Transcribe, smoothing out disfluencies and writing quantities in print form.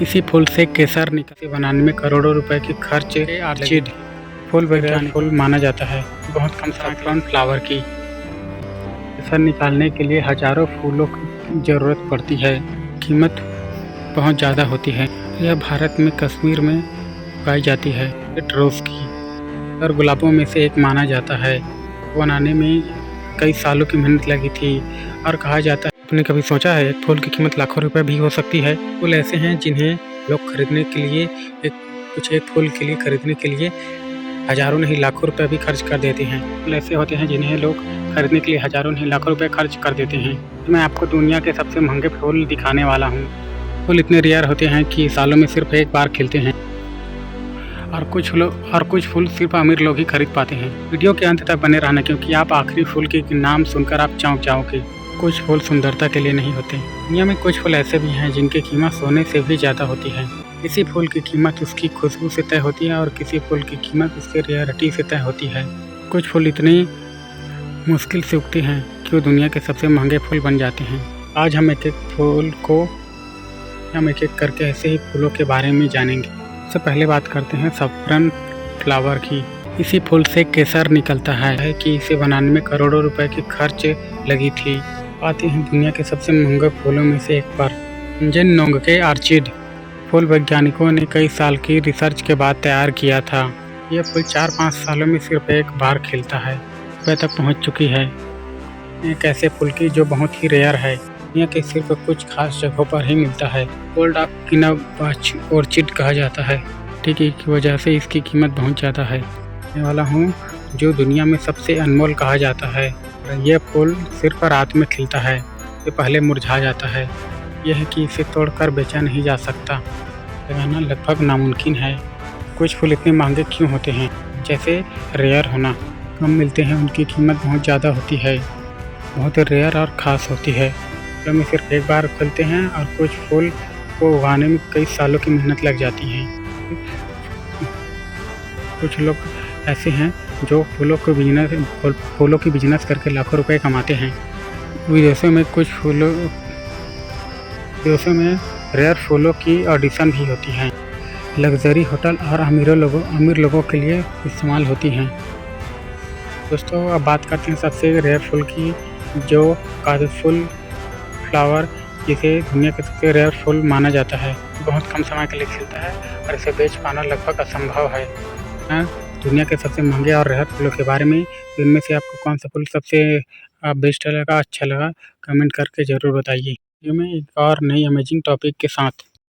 इसी फूल से केसर निकासी बनाने में करोड़ों रुपए की खर्च ऑर्चिड फूल वैज्ञानिक फूल माना जाता है। बहुत कम सैफरन फ्लावर की केसर निकालने के लिए हजारों फूलों की जरूरत पड़ती है। कीमत बहुत ज़्यादा होती है। यह भारत में कश्मीर में उगाई जाती है। रोज की और गुलाबों में से एक माना जाता है। बनाने में कई सालों की मेहनत लगी थी और कहा जाता है, आपने कभी सोचा है एक फूल की कीमत लाखों रुपए भी हो सकती है। फूल ऐसे हैं जिन्हें लोग खरीदने के लिए एक फूल के लिए खरीदने के लिए हजारों नहीं लाखों रुपए भी खर्च कर देते हैं। फूल ऐसे होते हैं जिन्हें लोग खरीदने के लिए हजारों नहीं लाखों रुपए खर्च कर देते हैं। मैं आपको दुनिया के सबसे महंगे फूल दिखाने वाला हूँ। फूल इतने रेयर होते हैं कि सालों में सिर्फ एक बार खिलते हैं और कुछ फूल सिर्फ अमीर लोग ही खरीद पाते हैं। वीडियो के अंत तक बने रहना, क्योंकि आप आखिरी फूल के नाम सुनकर आप चौंक जाओगे। कुछ फूल सुंदरता के लिए नहीं होते। दुनिया में कुछ फूल ऐसे भी हैं जिनकी कीमत सोने से भी ज़्यादा होती है। किसी फूल की कीमत उसकी खुशबू से तय होती है और किसी फूल की कीमत उसके रेयरिटी से तय होती है। कुछ फूल इतनी मुश्किल से उगते हैं कि वो दुनिया के सबसे महंगे फूल बन जाते हैं। आज हम एक एक करके ऐसे ही फूलों के बारे में जानेंगे। सबसे पहले बात करते हैं सैफरन फ्लावर की। इसी फूल से केसर निकलता है कि इसे बनाने में करोड़ों रुपए की खर्च लगी थी। आते हैं दुनिया के सबसे महंगे फूलों में से एक पर। इंजन नोंग के ऑर्चिड फूल वैज्ञानिकों ने कई साल की रिसर्च के बाद तैयार किया था। यह फूल 4-5 सालों में सिर्फ एक बार खिलता है। रुपए तक पहुंच चुकी है। एक ऐसे फूल की जो बहुत ही रेयर है। दुनिया के सिर्फ कुछ खास जगहों पर ही मिलता है। गोल्ड ऑफ किनाबाच ऑर्चिड कहा जाता है। ठीक है, की वजह से इसकी कीमत बहुत ज़्यादा है। वाला हूँ जो दुनिया में सबसे अनमोल कहा जाता है। यह फूल सिर्फ रात में खिलता है, ये पहले मुरझा जाता है। यह है कि इसे तोड़कर बेचा नहीं जा सकता। लगाना लगभग नामुमकिन है। कुछ फूल इतने महंगे क्यों होते हैं? जैसे रेयर होना, कम मिलते हैं, उनकी कीमत बहुत ज़्यादा होती है, बहुत रेयर और ख़ास होती है। फूलों में सिर्फ एक बार खिलते हैं और कुछ फूल को उगाने में कई सालों की मेहनत लग जाती है। कुछ लोग ऐसे हैं जो फूलों की बिजनेस करके लाखों रुपए कमाते हैं। विदेशों में रेयर फूलों की ऑडिशन भी होती हैं। लग्जरी होटल और अमीर लोगों के लिए इस्तेमाल होती हैं। दोस्तों, अब बात करते हैं सबसे रेयर फूल की, जो कलरफुल फ्लावर, जिसे दुनिया का सबसे रेयर फूल माना जाता है। बहुत कम समय के लिए खिलता है और इसे बेच पाना लगभग असंभव है। दुनिया के सबसे महंगे और रेयर फूलों के बारे में, इनमें से आपको कौन सा फूल सबसे बेस्ट लगा, अच्छा लगा, कमेंट करके ज़रूर बताइए। में एक और नई अमेजिंग टॉपिक के साथ।